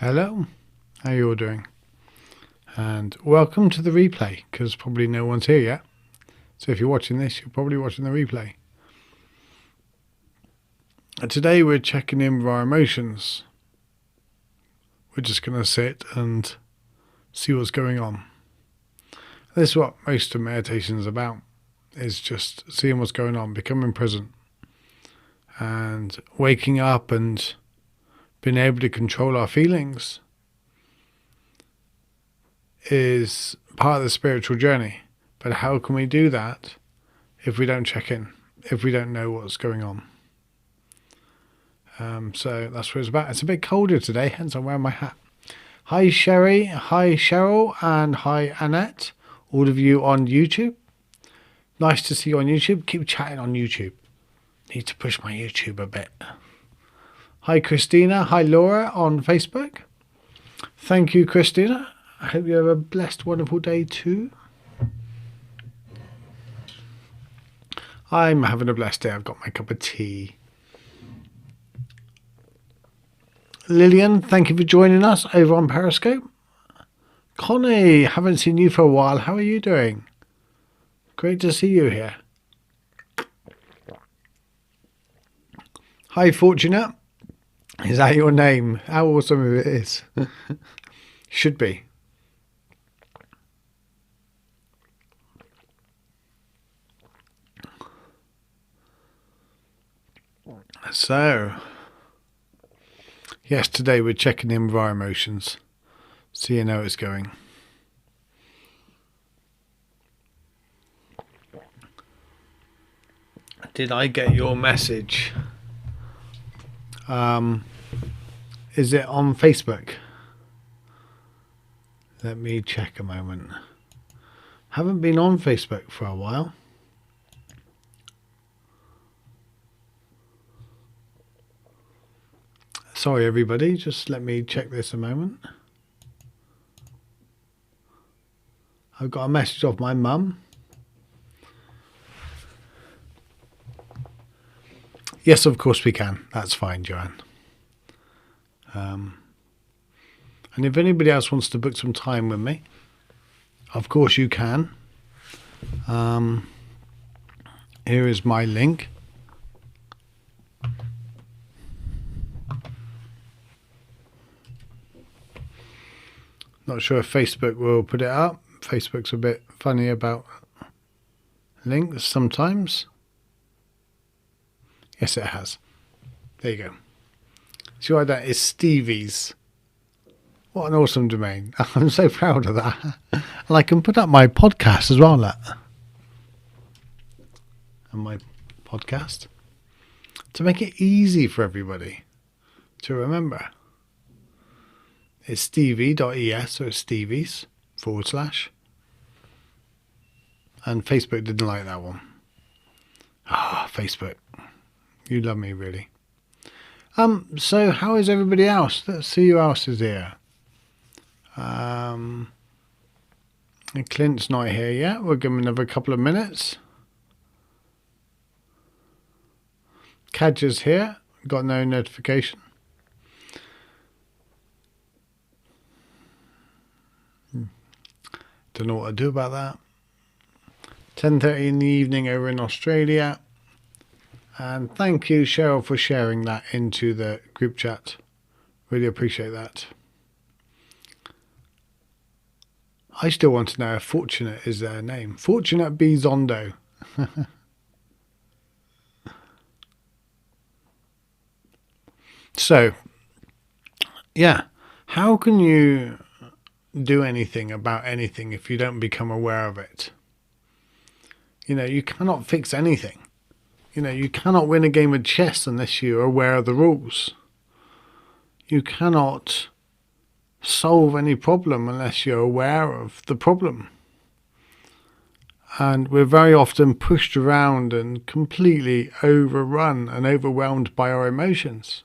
Hello, how you all doing? And welcome to the replay, because probably no one's here yet. So if you're watching this, you're probably watching the replay. And today we're checking in with our emotions. We're just going to sit and see what's going on. This is what most of meditation is about, is just seeing what's going on, becoming present, and waking up and being able to control our feelings is part of the spiritual journey. But how can we do that if we don't check in, if we don't know what's going on? So that's what it's about. It's a bit colder today, hence I'm wearing my hat. Hi Sherry, hi Cheryl, and hi Annette, all of you on YouTube. Nice to see you on YouTube. Keep chatting on YouTube. Need to push my YouTube a bit. Hi Christina, hi Laura on Facebook. Thank you, Christina. I hope you have a blessed, wonderful day too. I'm having a blessed day. I've got my cup of tea. Lillian, thank you for joining us over on Periscope. Connie, haven't seen you for a while. How are you doing? Great to see you here. Hi, Fortunate. Is that your name? How awesome it is. Should be. So, yes, today we're checking in with our emotions, seeing how it's going. Did I get your message? Is it on Facebook? Let me check a moment. Haven't been on Facebook for a while. Sorry everybody, just let me check this a moment. I've got a message off my mum. Yes, of course we can. That's fine, Joanne. And if anybody else wants to book some time with me, of course you can. Here is my link. Not sure if Facebook will put it up. Facebook's a bit funny about links sometimes. Yes, it has. There you go. See why that is Stevie's. What an awesome domain. I'm so proud of that. And I can put up my podcast as well. And my podcast. To make it easy for everybody to remember. It's stevie.es, so it's Stevie's / And Facebook didn't like that one. Facebook. You love me, really. So how is everybody else? Let's see who else is here. And Clint's not here yet. We'll give him another couple of minutes. Kadja's here. Got no notification. Don't know what to do about that. 10:30 in the evening over in Australia. And thank you, Cheryl, for sharing that into the group chat. Really appreciate that. I still want to know if Fortunate is their name. Fortunate B. Zondo. So, yeah, how can you do anything about anything if you don't become aware of it? You know, you cannot fix anything. You know, you cannot win a game of chess unless you're aware of the rules. You cannot solve any problem unless you're aware of the problem. And we're very often pushed around and completely overrun and overwhelmed by our emotions.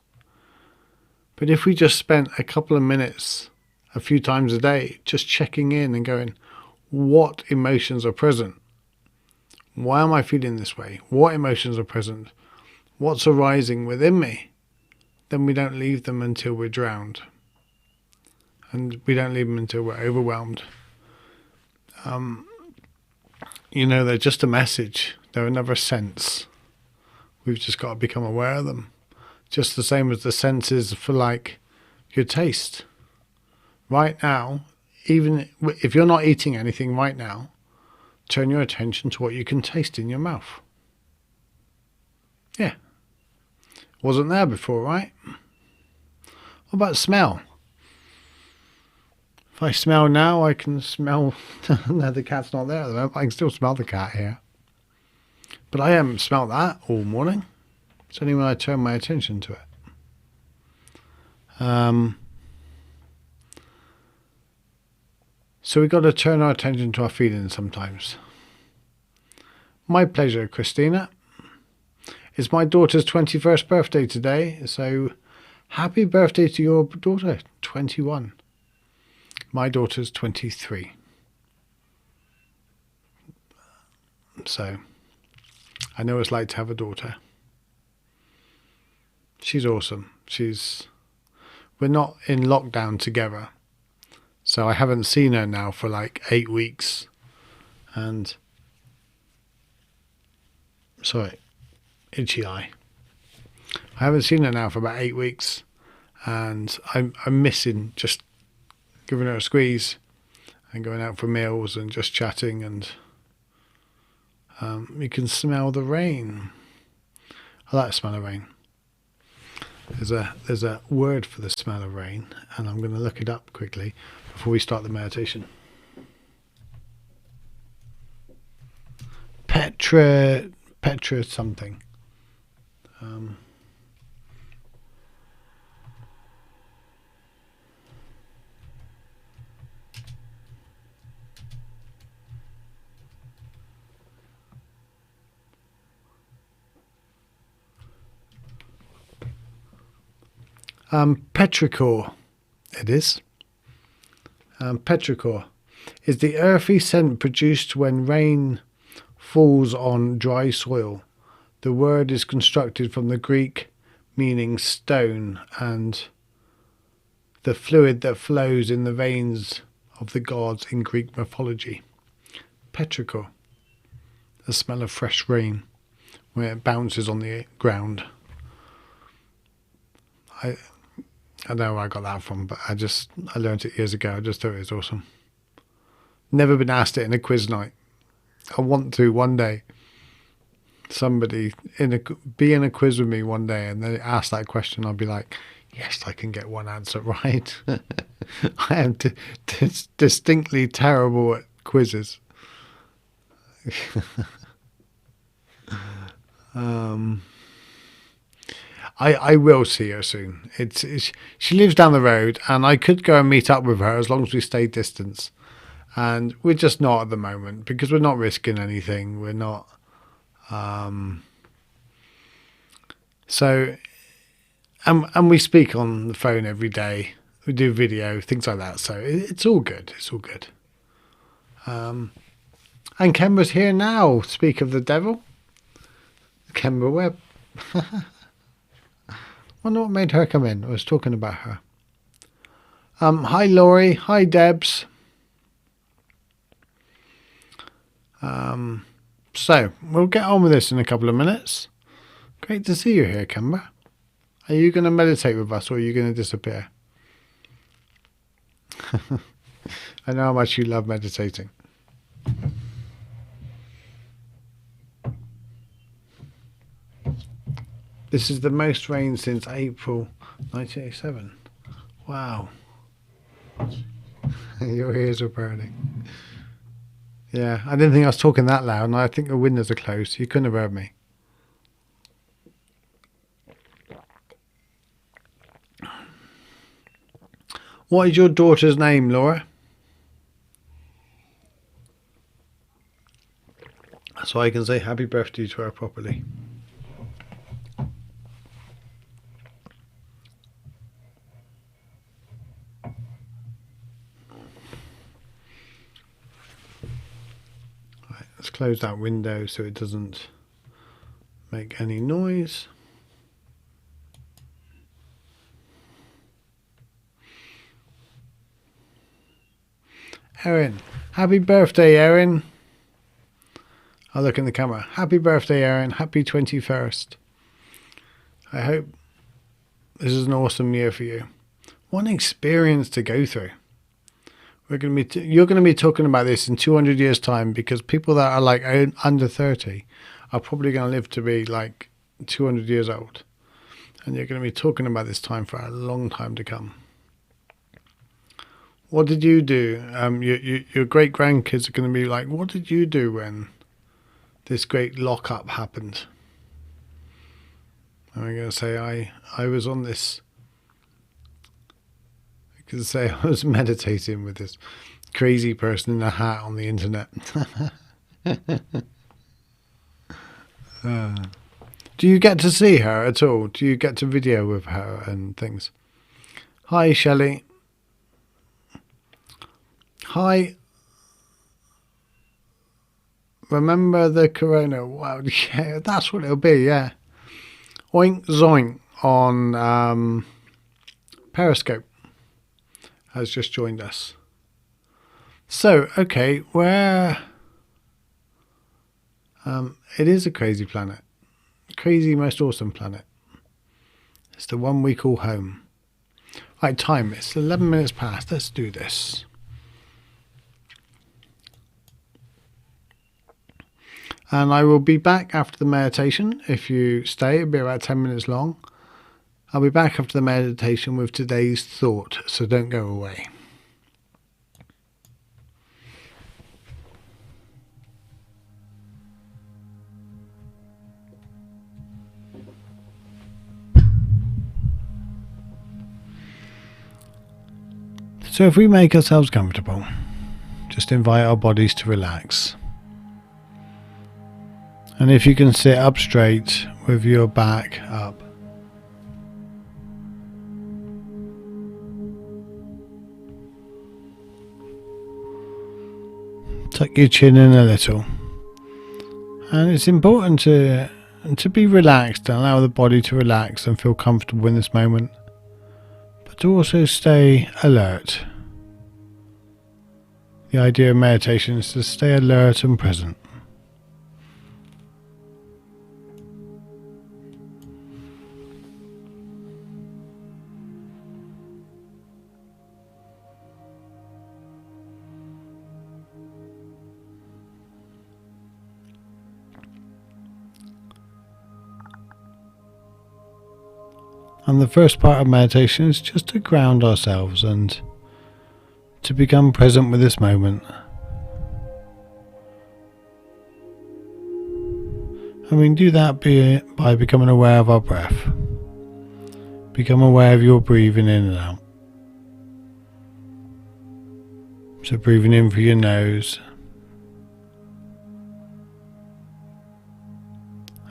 But if we just spent a couple of minutes a few times a day just checking in and going, what emotions are present? Why am I feeling this way? What emotions are present? What's arising within me? Then we don't leave them until we're drowned. and we don't leave them until we're overwhelmed. You know, they're just a message. They're another sense. We've just got to become aware of them. Just the same as the senses for like your taste. Right now, even if you're not eating anything right now, turn your attention to what you can taste in your mouth. Yeah. Wasn't there before, right? What about smell? If I smell now, I can smell... No, the cat's not there at the moment. I can still smell the cat here. But I haven't smelled that all morning. It's only when I turn my attention to it. So we've got to turn our attention to our feelings sometimes. My pleasure, Christina. It's my daughter's 21st birthday today, so happy birthday to your daughter, 21. My daughter's 23. So I know what it's like to have a daughter. She's awesome. We're not in lockdown together, so I haven't seen her now for like 8 weeks. And sorry, itchy eye. I haven't seen her now for about 8 weeks, and I'm missing just giving her a squeeze and going out for meals and just chatting. And you can smell the rain. I like the smell of rain. There's a word for the smell of rain, and I'm going to look it up quickly before we start the meditation. Petra something. Petrichor, it is. Petrichor is the earthy scent produced when rain falls on dry soil. The word is constructed from the Greek meaning stone and the fluid that flows in the veins of the gods in Greek mythology. Petrichor, the smell of fresh rain when it bounces on the ground. I don't know where I got that from, but I learned it years ago. I just thought it was awesome. Never been asked it in a quiz night. I want to one day. Somebody be in a quiz with me one day and they ask that question, I'll be like, yes, I can get one answer right. I am distinctly terrible at quizzes. I will see her soon. She lives down the road, and I could go and meet up with her as long as we stay distance. And we're just not at the moment because we're not risking anything. We're not. So, and we speak on the phone every day. We do video, things like that. So it's all good. It's all good. And Kemba's here now. Speak of the devil. Kemba Webb. Wonder what made her come in. I was talking about her. Hi Laurie. Hi Debs. So we'll get on with this in a couple of minutes. Great to see you here, Kemba. Are you going to meditate with us, or are you going to disappear? I know how much you love meditating. This is the most rain since April 1987. Wow. Your ears are burning. Yeah, I didn't think I was talking that loud, and I think the windows are closed. You couldn't have heard me. What is your daughter's name, Laura? So I can say happy birthday to her properly. Let's close that window so it doesn't make any noise. Erin. Happy birthday, Erin. I'll look in the camera. Happy birthday, Erin. Happy 21st. I hope this is an awesome year for you. What an experience to go through. You're going to be talking about this in 200 years' time, because people that are like under 30 are probably going to live to be like 200 years old. And you're going to be talking about this time for a long time to come. What did you do? Your great grandkids are going to be like, what did you do when this great lockup happened? And I'm going to say, I was on this. I could say I was meditating with this crazy person in a hat on the internet. Do you get to see her at all? Do you get to video with her and things? Hi, Shelley. Hi. Remember the corona? Wow, yeah, that's what it'll be, yeah. Oink Zoink on Periscope has just joined us. So, okay, where... it is a crazy planet. Crazy, most awesome planet. It's the one we call home. Right, time. It's 11 minutes past. Let's do this. And I will be back after the meditation. If you stay, it'll be about 10 minutes long. I'll be back after the meditation with today's thought, so don't go away. So if we make ourselves comfortable, just invite our bodies to relax. And if you can sit up straight with your back up. Tuck your chin in a little. And it's important to be relaxed and allow the body to relax and feel comfortable in this moment. But to also stay alert. The idea of meditation is to stay alert and present. And the first part of meditation is just to ground ourselves and to become present with this moment. And we can do that by becoming aware of our breath. Become aware of your breathing in and out. So breathing in through your nose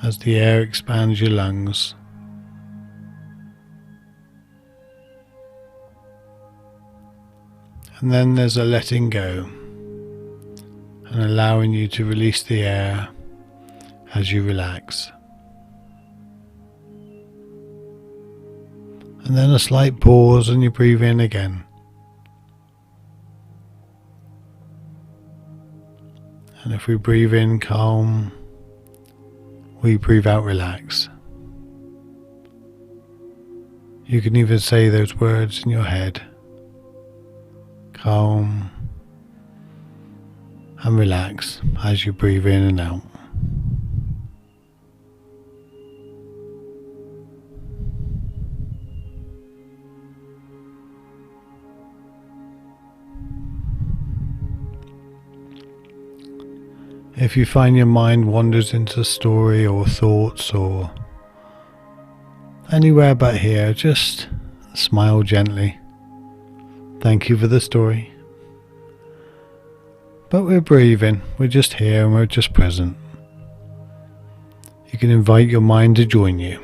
as the air expands your lungs. And then there's a letting go and allowing you to release the air as you relax. And then a slight pause and you breathe in again. And if we breathe in calm, we breathe out relax. You can even say those words in your head. Calm and relax as you breathe in and out. If you find your mind wanders into story or thoughts or anywhere but here, just smile gently. Thank you for the story. But we're breathing, we're just here and we're just present. You can invite your mind to join you.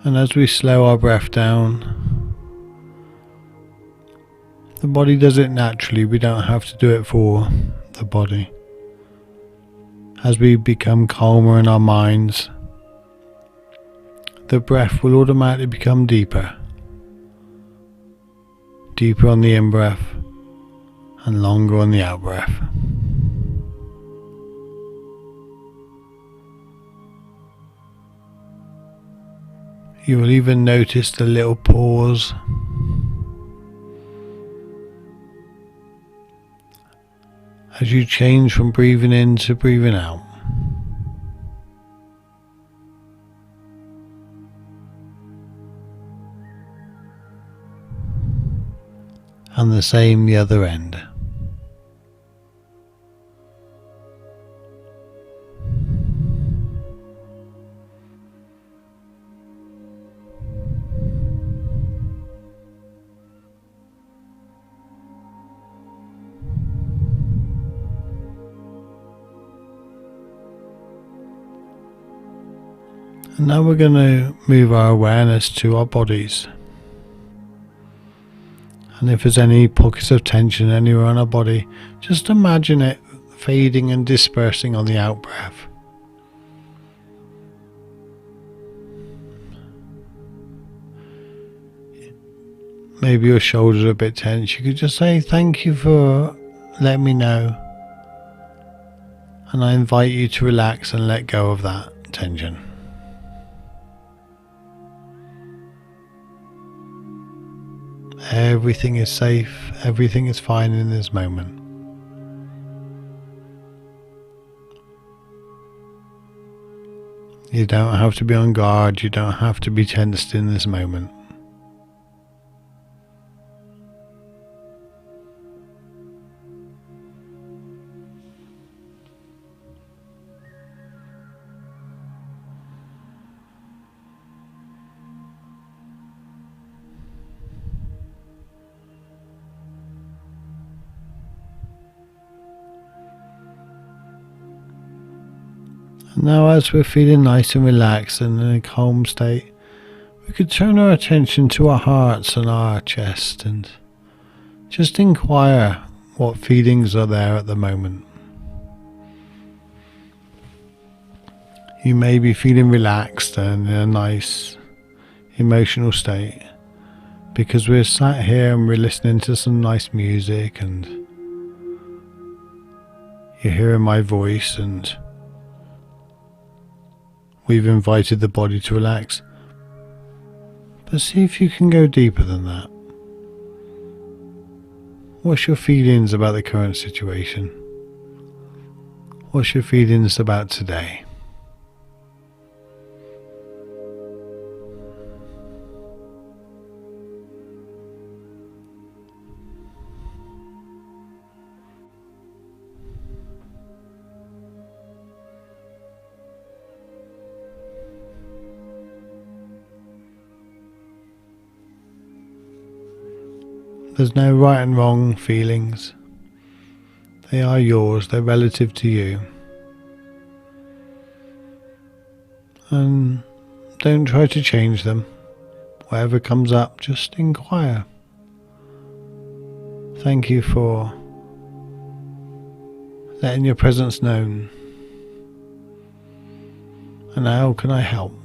And as we slow our breath down, The body does it naturally, we don't have to do it for the body. As we become calmer in our minds, the breath will automatically become deeper. Deeper on the in-breath and longer on the out-breath. You will even notice the little pause as you change from breathing in to breathing out. And the same the other end. And now we're going to move our awareness to our bodies. And if there's any pockets of tension anywhere on our body, just imagine it fading and dispersing on the out breath. Maybe your shoulders are a bit tense. You could just say, thank you for letting me know. And I invite you to relax and let go of that tension. Everything is safe, everything is fine in this moment. You don't have to be on guard, you don't have to be tensed in this moment. And now as we're feeling nice and relaxed and in a calm state, we could turn our attention to our hearts and our chest and just inquire what feelings are there at the moment. You may be feeling relaxed and in a nice emotional state because we're sat here and we're listening to some nice music and you're hearing my voice and we've invited the body to relax. But see if you can go deeper than that. What's your feelings about the current situation? What's your feelings about today? There's no right and wrong feelings. They are yours, they're relative to you. And don't try to change them. Whatever comes up, just inquire. Thank you for letting your presence known. And how can I help?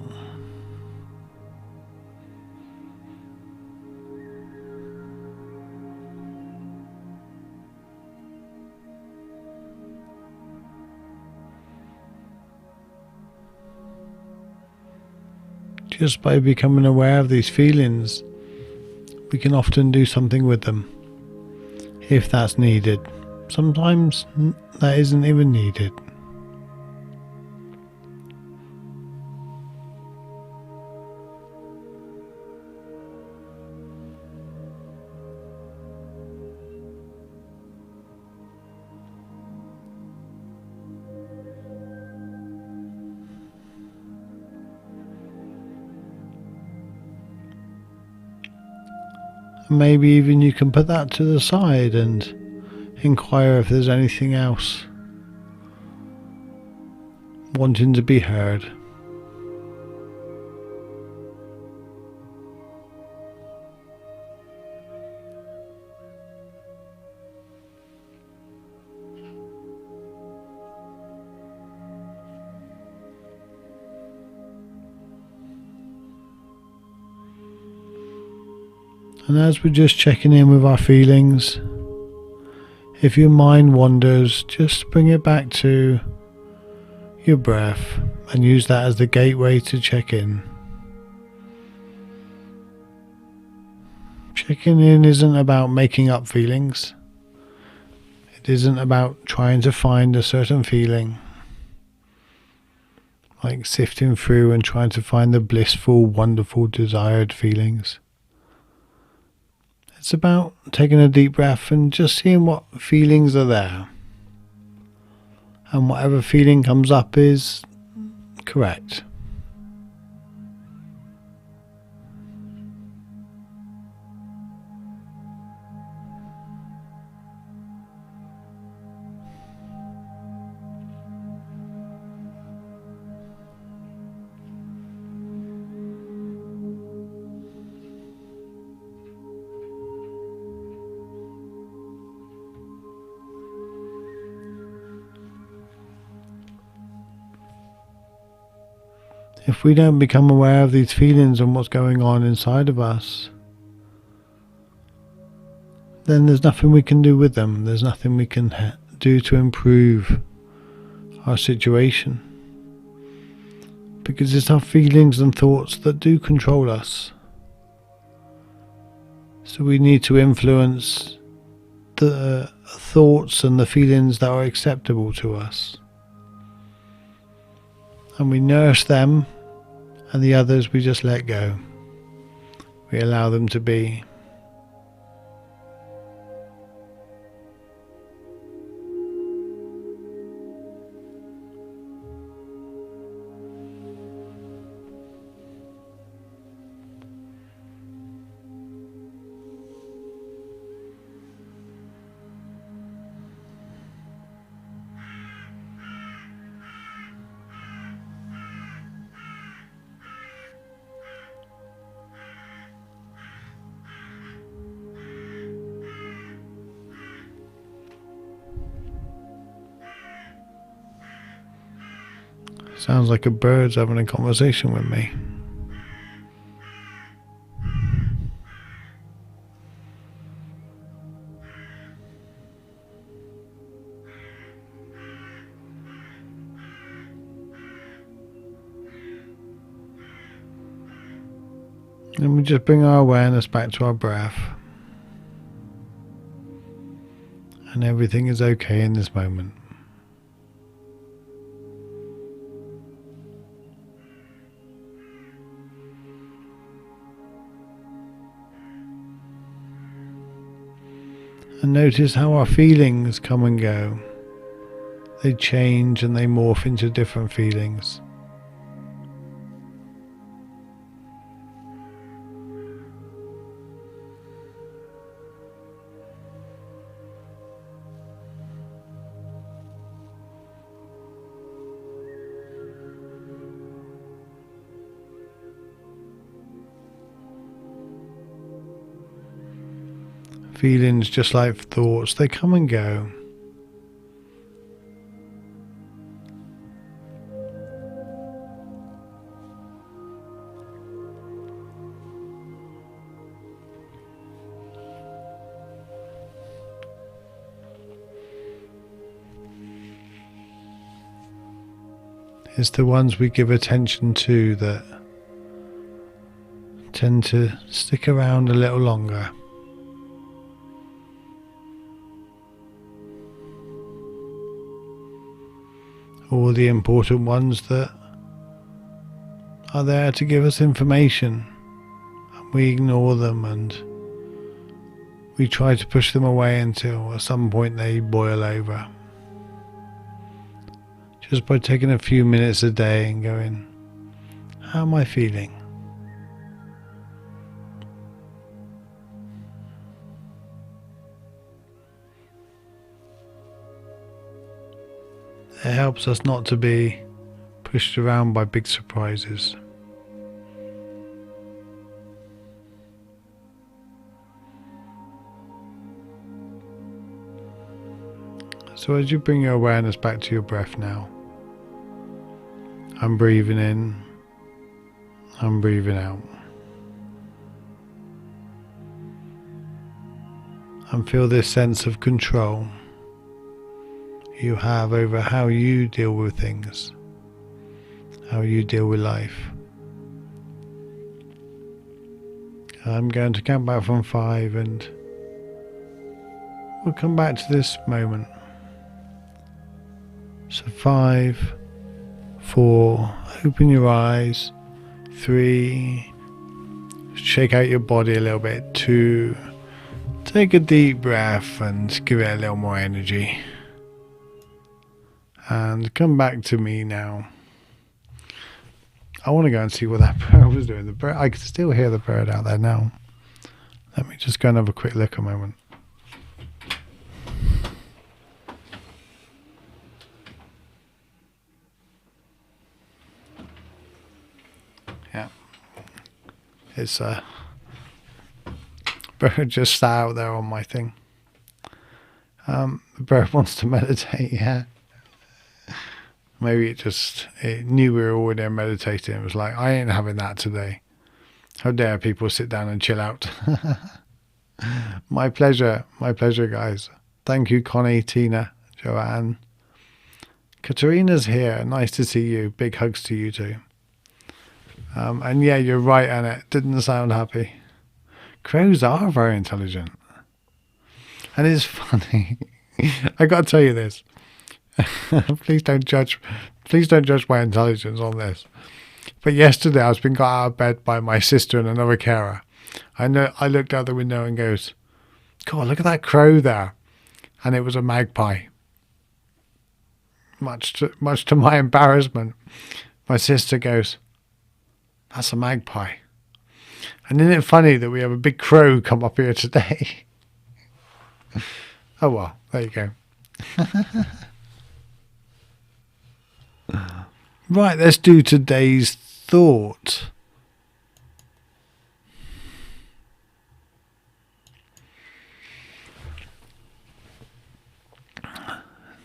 Just by becoming aware of these feelings, we can often do something with them, if that's needed. Sometimes that isn't even needed. Maybe even you can put that to the side and inquire if there's anything else wanting to be heard. And as we're just checking in with our feelings, if your mind wanders, just bring it back to your breath and use that as the gateway to check in. Checking in isn't about making up feelings. It isn't about trying to find a certain feeling, like sifting through and trying to find the blissful, wonderful, desired feelings. It's about taking a deep breath and just seeing what feelings are there. And whatever feeling comes up is correct. If we don't become aware of these feelings and what's going on inside of us, then there's nothing we can do with them. There's nothing we can do to improve our situation. Because it's our feelings and thoughts that do control us. So we need to influence the thoughts and the feelings that are acceptable to us. And we nurse them, and the others we just let go. We allow them to be. Sounds like a bird's having a conversation with me. And we just bring our awareness back to our breath. And everything is okay in this moment. And notice how our feelings come and go. They change and they morph into different feelings. Feelings, just like thoughts, they come and go. It's the ones we give attention to that tend to stick around a little longer. All the important ones that are there to give us information, and we ignore them and we try to push them away until at some point they boil over. Just by taking a few minutes a day and going, how am I feeling? It helps us not to be pushed around by big surprises. So as you bring your awareness back to your breath now, I'm breathing in, I'm breathing out. and feel this sense of control you have over how you deal with things, how you deal with life. I'm going to count back from 5 and we'll come back to this moment. So 5, 4, open your eyes. 3, shake out your body a little bit. 2, take a deep breath and give it a little more energy. And come back to me now. I want to go and see what that bird was doing. The bird, I can still hear the bird out there now. Let me just go and have a quick look a moment. Yeah. It's a bird just sat out there on my thing. The bird wants to meditate, yeah. Maybe it knew we were all there meditating. It was like, I ain't having that today. How dare people sit down and chill out. My pleasure, guys. Thank you, Connie, Tina, Joanne. Katarina's here. Nice to see you. Big hugs to you too. And yeah, you're right, Annette. Didn't sound happy. Crows are very intelligent. And it's funny. I got to tell you this. Please don't judge my intelligence on this. But yesterday I was being got out of bed by my sister and another carer. I looked out the window and goes, God, look at that crow there. And it was a magpie. Much to my embarrassment. My sister goes, that's a magpie. And isn't it funny that we have a big crow come up here today? Oh well, there you go. Right, let's do today's thought.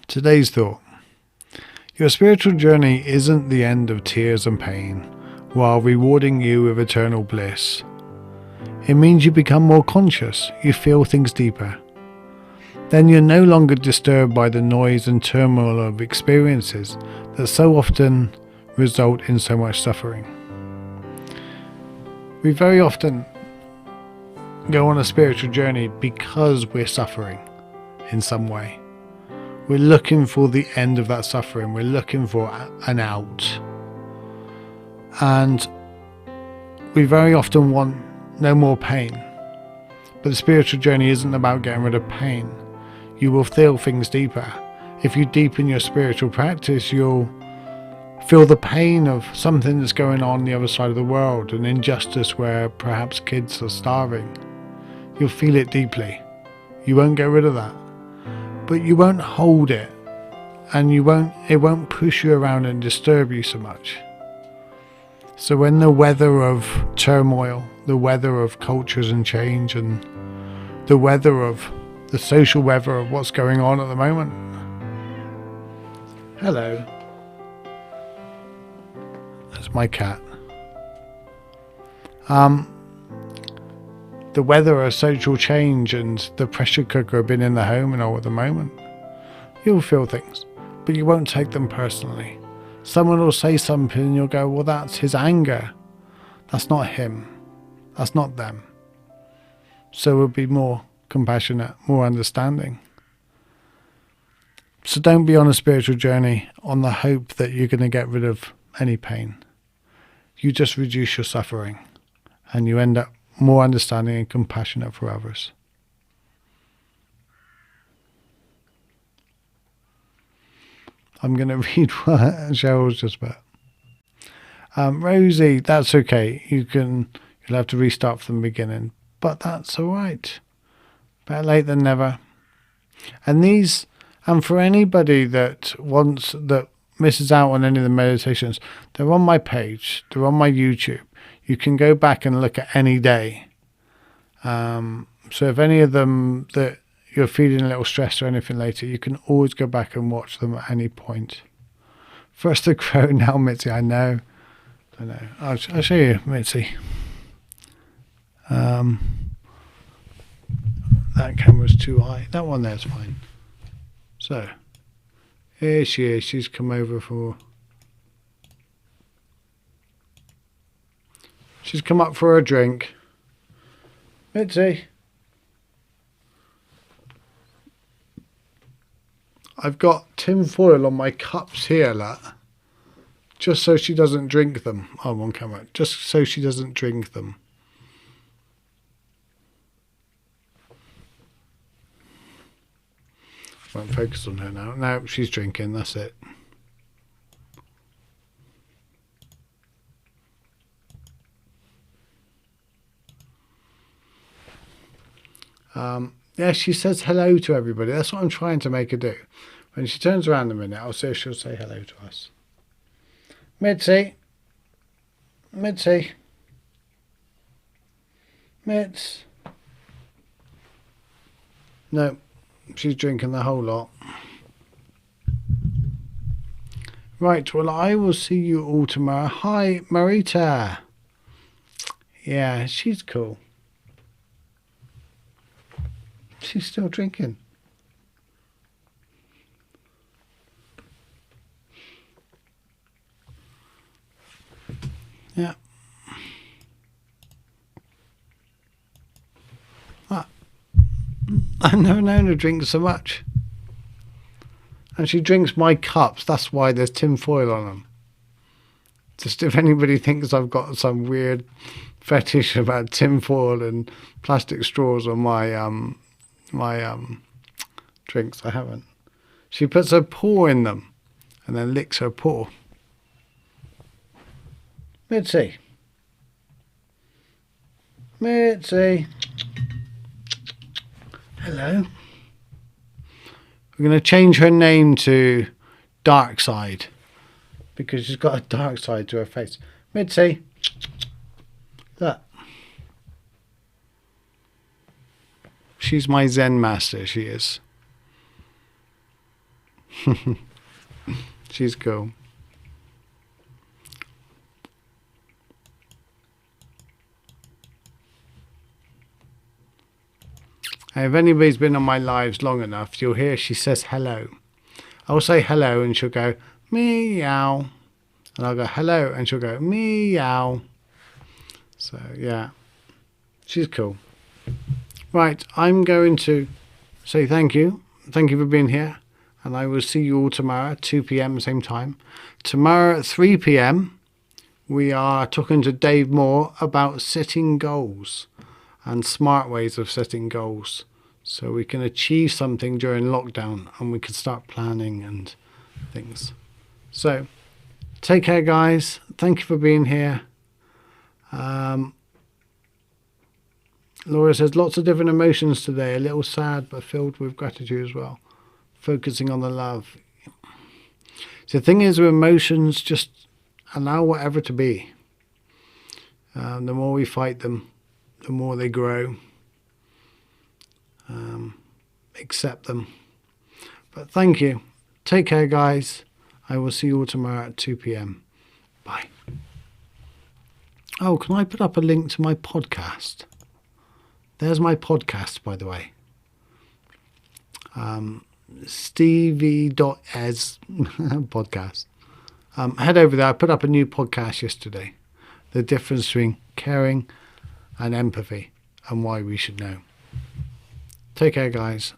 Today's thought. Your spiritual journey isn't the end of tears and pain, while rewarding you with eternal bliss. It means you become more conscious, you feel things deeper. Then you're no longer disturbed by the noise and turmoil of experiences that so often result in so much suffering. We very often go on a spiritual journey because we're suffering in some way. We're looking for the end of that suffering. We're looking for an out. And we very often want no more pain. But the spiritual journey isn't about getting rid of pain. You will feel things deeper. If you deepen your spiritual practice, you'll feel the pain of something that's going on the other side of the world, an injustice where perhaps kids are starving. You'll feel it deeply. You won't get rid of that. But you won't hold it, and it won't push you around and disturb you so much. So when the weather of turmoil, the weather of cultures and change, and the weather of the social weather of what's going on at the moment. Hello. That's my cat. The weather of social change and the pressure cooker being in the home and all at the moment. You'll feel things, but you won't take them personally. Someone will say something and you'll go, well, that's his anger. That's not him. That's not them. So we'll be more compassionate, more understanding. So don't be on a spiritual journey on the hope that you're going to get rid of any pain. You just reduce your suffering and you end up more understanding and compassionate for others. I'm going to read what Cheryl's just put. Rosie, that's okay. You'll have to restart from the beginning, but that's all right. Better late than never. And for anybody that misses out on any of the meditations, they're on my page. They're on my YouTube. You can go back and look at any day. So if any of them that you're feeling a little stressed or anything later, you can always go back and watch them at any point. First the crow, now Mitzi. I know. I'll show you, Mitzi. That camera's too high. That one there's fine. So, here she is. She's come over for... She's come up for a drink. Mitzi. I've got tin foil on my cups here, look. Just so she doesn't drink them. Oh, I'm on camera. Just so she doesn't drink them. Won't focus on her now. No, she's drinking. That's it. Yeah, she says hello to everybody. That's what I'm trying to make her do. When she turns around in a minute, I'll see if she'll say hello to us. Mitzi. Mitzi. Mitz. No, she's drinking the whole lot. Right, well, I will see you all tomorrow. Hi, Marita. Yeah, she's cool. She's still drinking. Yeah. I've never known her drink so much. And she drinks my cups. That's why there's tin foil on them. Just if anybody thinks I've got some weird fetish about tin foil and plastic straws on my drinks, I haven't. She puts her paw in them and then licks her paw. Mitzi. Mitzi. Hello. We're going to change her name to Dark Side because she's got a dark side to her face. Mitzi. Look. She's my Zen master, she is. She's cool. If anybody's been on my lives long enough, you'll hear she says hello. I'll say hello and she'll go meow. And I'll go hello and she'll go meow. So yeah, she's cool. Right, I'm going to say thank you. Thank you for being here. And I will see you all tomorrow at 2 p.m. same time. Tomorrow at 3 p.m. we are talking to Dave Moore about setting goals and smart ways of setting goals so we can achieve something during lockdown and we can start planning and things. So take care, guys. Thank you for being here. Laura says lots of different emotions today, a little sad but filled with gratitude as well, focusing on the love. So the thing is with emotions, just allow whatever to be. The more we fight them, the more they grow. Accept them. But thank you. Take care, guys. I will see you all tomorrow at 2 p.m. Bye. Oh, can I put up a link to my podcast? There's my podcast, by the way. Stevie.es podcast. Head over there. I put up a new podcast yesterday. The difference between caring and empathy and why we should know. Take care, guys.